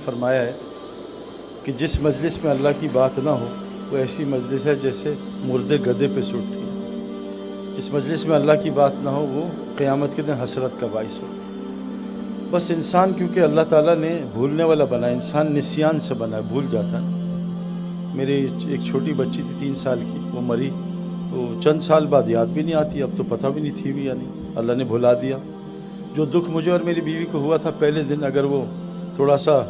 فرمایا ہے کہ جس مجلس میں اللہ کی بات نہ ہو وہ ایسی مجلس ہے جیسے مردے گدے پہ سوٹتی ہے۔ جس مجلس میں اللہ کی بات نہ ہو وہ قیامت کے دن حسرت کا باعث ہو۔ بس انسان کیونکہ اللہ تعالیٰ نے بھولنے والا بنا ہے، انسان نسیان سے بنا ہے، بھول جاتا ہے۔ میری ایک چھوٹی بچی تھی 3 سال کی، وہ مری تو چند سال بعد یاد بھی نہیں آتی، اب تو پتہ بھی نہیں تھی بھی یا نہیں، اللہ نے بھلا دیا۔ جو دکھ مجھے اور میری بیوی کو ہوا تھا پہلے دن، اگر وہ تھوڑا سا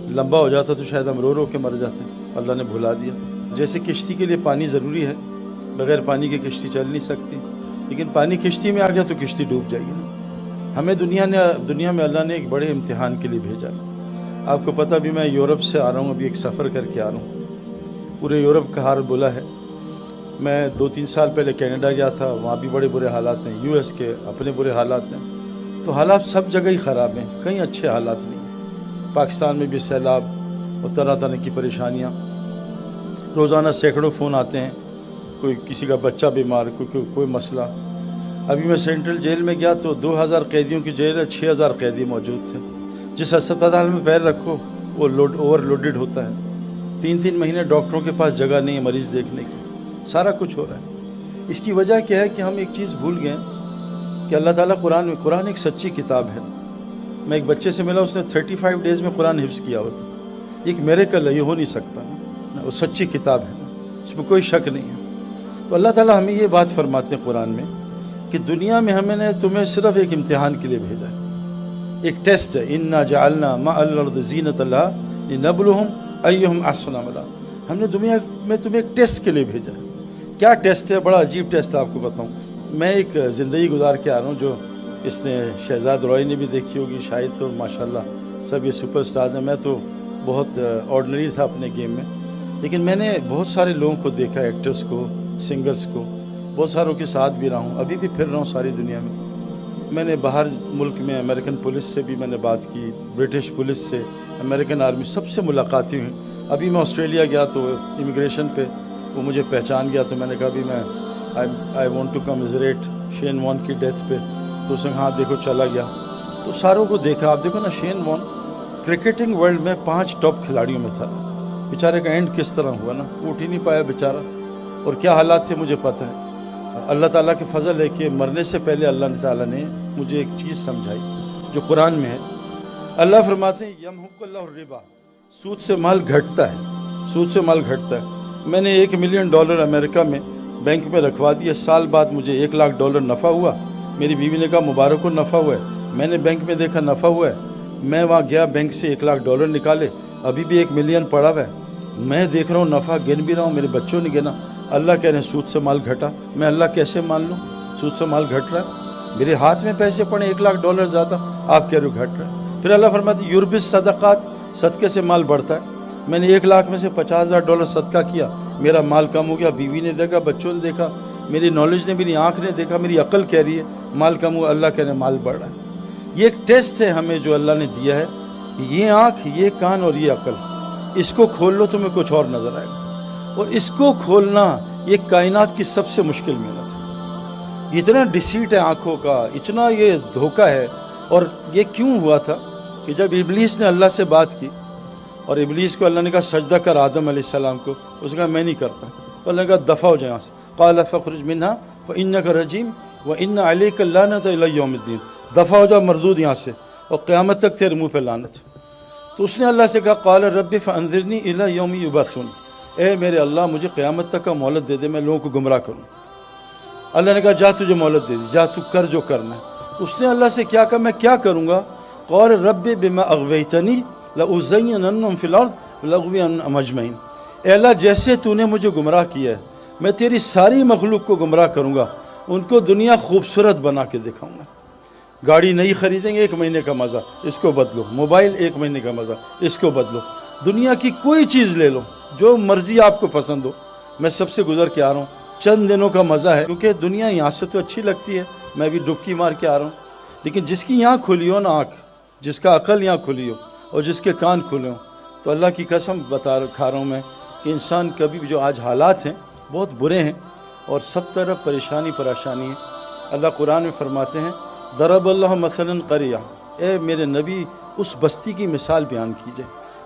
لمبا ہو جاتا تو شاید ہم رو رو کے مر جاتے، اللہ نے بھلا دیا۔ جیسے کشتی کے لیے پانی ضروری ہے، بغیر پانی کے کشتی چل نہیں سکتی، لیکن پانی کشتی میں آ گیا تو کشتی ڈوب جائے گی۔ ہمیں دنیا میں اللہ نے ایک بڑے امتحان کے لیے بھیجا۔ آپ کو پتہ بھی میں یورپ سے آ رہا ہوں، ابھی ایک سفر کر کے آ رہا ہوں، پورے یورپ کا حال بولا ہے۔ میں 2-3 سال پہلے کینیڈا گیا تھا، وہاں بھی بڑے برے حالات ہیں، US کے اپنے برے حالات ہیں، تو حالات سب جگہ ہی خراب ہیں، کہیں اچھے حالات نہیں ہیں۔ پاکستان میں بھی سیلاب اور طرح طرح کی پریشانیاں، روزانہ سینکڑوں فون آتے ہیں، کوئی کسی کا بچہ بیمار، کوئی مسئلہ۔ ابھی میں سینٹرل جیل میں گیا تو 2000 قیدیوں کی جیل ہے، 6000 قیدی موجود تھے۔ جس ہسپتال میں پیر رکھو وہ اوور لوڈڈ ہوتا ہے، 3 مہینے ڈاکٹروں کے پاس جگہ نہیں ہے مریض دیکھنے کی، سارا کچھ ہو رہا ہے۔ اس کی وجہ کیا ہے کہ ہم ایک چیز بھول گئے کہ اللہ تعالیٰ قرآن ایک سچی کتاب ہے۔ میں ایک بچے سے ملا، اس نے 35 ڈیز میں قرآن حفظ کیا ہوا تھا۔ ایک میریکل ہے، یہ ہو نہیں سکتا، وہ سچی کتاب ہے، اس میں کوئی شک نہیں ہے۔ تو اللہ تعالیٰ ہمیں یہ بات فرماتے ہیں قرآن میں کہ دنیا میں ہمیں نے تمہیں صرف ایک امتحان کے لیے بھیجا ہے، ایک ٹیسٹ ہے۔ انا جعلنا مع الارض زینۃ لہا لنبلوہم ایہم احسن عملا۔ ہم نے دنیا میں تمہیں ایک ٹیسٹ کے لیے بھیجا ہے۔ کیا ٹیسٹ ہے؟ بڑا عجیب ٹیسٹ آپ کو بتاؤں۔ میں ایک زندگی گزار کے آ رہا ہوں جو اس نے شہزاد روی نے بھی دیکھی ہوگی، شاہد تو ماشاءاللہ سب یہ سپر سٹارز ہیں۔ میں تو بہت آرڈنری تھا اپنے گیم میں، لیکن میں نے بہت سارے لوگوں کو دیکھا، ایکٹرز کو، سنگرز کو، بہت ساروں کے ساتھ بھی رہا ہوں، ابھی بھی پھر رہا ہوں ساری دنیا میں۔ میں نے باہر ملک میں امریکن پولیس سے بھی میں نے بات کی، برٹش پولیس سے، امریکن آرمی، سب سے ملاقاتیں ہوئیں۔ ابھی میں آسٹریلیا گیا تو امیگریشن پہ وہ مجھے پہچان گیا تو میں نے کہا بھی میں آئی وانٹ ٹو کمزریٹ شین وان کی ڈیتھ پہ، تو اس نے ہاں دیکھو چلا گیا۔ تو ساروں کو دیکھا، آپ دیکھو نا، شین وان کرکٹنگ ورلڈ میں 5 ٹاپ کھلاڑیوں میں تھا، بیچارے کا اینڈ کس طرح ہوا نا، اٹھ ہی نہیں پایا بیچارہ، اور کیا حالات تھے مجھے پتہ ہے۔ اللہ تعالیٰ کے فضل ہے کہ مرنے سے پہلے اللہ تعالیٰ نے مجھے ایک چیز سمجھائی جو قرآن میں ہے۔ اللہ فرماتے ہیں یمحق اللہ الربا، سود سے مال گھٹتا ہے، سود سے مال گھٹتا ہے۔ میں نے $1 ملین امریکہ میں بینک میں رکھوا دیے، سال بعد مجھے $1,00,000 نفع ہوا۔ میری بیوی نے کہا مبارک ہو، نفع ہوا ہے۔ میں نے بینک میں دیکھا نفع ہوا ہے، میں وہاں گیا بینک سے $1,00,000 نکالے، ابھی بھی $1 ملین پڑا ہوا ہے۔ میں دیکھ رہا ہوں نفع گن بھی رہا ہوں، میرے بچوں نے گنا۔ اللہ کہہ رہے ہیں سود سے مال گھٹا، میں اللہ کیسے مان لوں؟ سود سے مال گھٹ رہا ہے، میرے ہاتھ میں پیسے پڑے $1,00,000 زیادہ، آپ کہہ رہے ہو گھٹ رہا ہے۔ پھر اللہ فرماتے ہیں یربس صدقات، صدقے سے مال بڑھتا ہے۔ میں نے 1,00,000 میں سے $50,000 صدقہ کیا، میرا مال کم ہو گیا، بیوی نے دیکھا، بچوں نے دیکھا، میری نالج نے، میری آنکھ نے دیکھا، میری عقل کہہ رہی ہے مال کم ہوا، اللہ کہہ رہے ہیں مال بڑھ رہا ہے۔ یہ ایک ٹیسٹ ہے ہمیں جو اللہ نے دیا ہے کہ یہ آنکھ، یہ کان اور یہ عقل، اس کو کھول لو تمہیں کچھ اور نظر آئے گا، اور اس کو کھولنا یہ کائنات کی سب سے مشکل محنت ہے۔ اتنا ڈیسیٹ ہے آنکھوں کا، اتنا یہ دھوکہ ہے۔ اور یہ کیوں ہوا تھا کہ جب ابلیس نے اللہ سے بات کی اور ابلیس کو اللہ نے کہا سجدہ کر آدم علیہ السلام کو، اس نے کہا میں نہیں کرتا، تو اللہ نے کہا دفع ہو جائے یہاں سے، قال فاخرج منها فإنك رجیم وإن عليك اللعنة إلى يوم الدین، دفع ہو جاؤ مردود یہاں سے، اور قیامت تک تیرے منہ پہ لعنت۔ تو اس نے اللہ سے کہا قال رب فانظرنی إلى يوم يبعثون، اے میرے اللہ مجھے قیامت تک کا مہلت دے دے، میں لوگوں کو گمراہ کروں۔ اللہ نے کہا جا تجھے مہلت دے دی، جا تو کر جو کرنا ہے۔ اس نے اللہ سے کیا کہا میں کیا کروں گا؟ قال رب بما اغویتنی لأزیننہم فی الارض ولأغوینہم اجمعین، اے اللہ جیسے تو نے مجھے گمراہ کیا ہے میں تیری ساری مخلوق کو گمراہ کروں گا، ان کو دنیا خوبصورت بنا کے دکھاؤں گا۔ گاڑی نئی خریدیں گے 1 مہینے کا مزہ، اس کو بدلو، موبائل 1 مہینے کا مزہ، اس کو بدلو، دنیا کی کوئی چیز لے لو جو مرضی آپ کو پسند ہو۔ میں سب سے گزر کے آ رہا ہوں، چند دنوں کا مزہ ہے، کیونکہ دنیا یہاں سے تو اچھی لگتی ہے، میں بھی ڈبکی مار کے آ رہا ہوں، لیکن جس کی یہاں کھلی ہو نا آنکھ، جس کا عقل یہاں کھلی ہو اور جس کے کان کھلے ہوں، تو اللہ کی قسم کھا رہا ہوں میں کہ انسان کبھی بھی، جو آج حالات ہیں بہت برے ہیں اور سب طرف پریشانی ہے۔ اللہ قرآن میں فرماتے ہیں ضرب اللہ مثلا قریہ، اے میرے نبی اس بستی کی مثال بیان کیجئے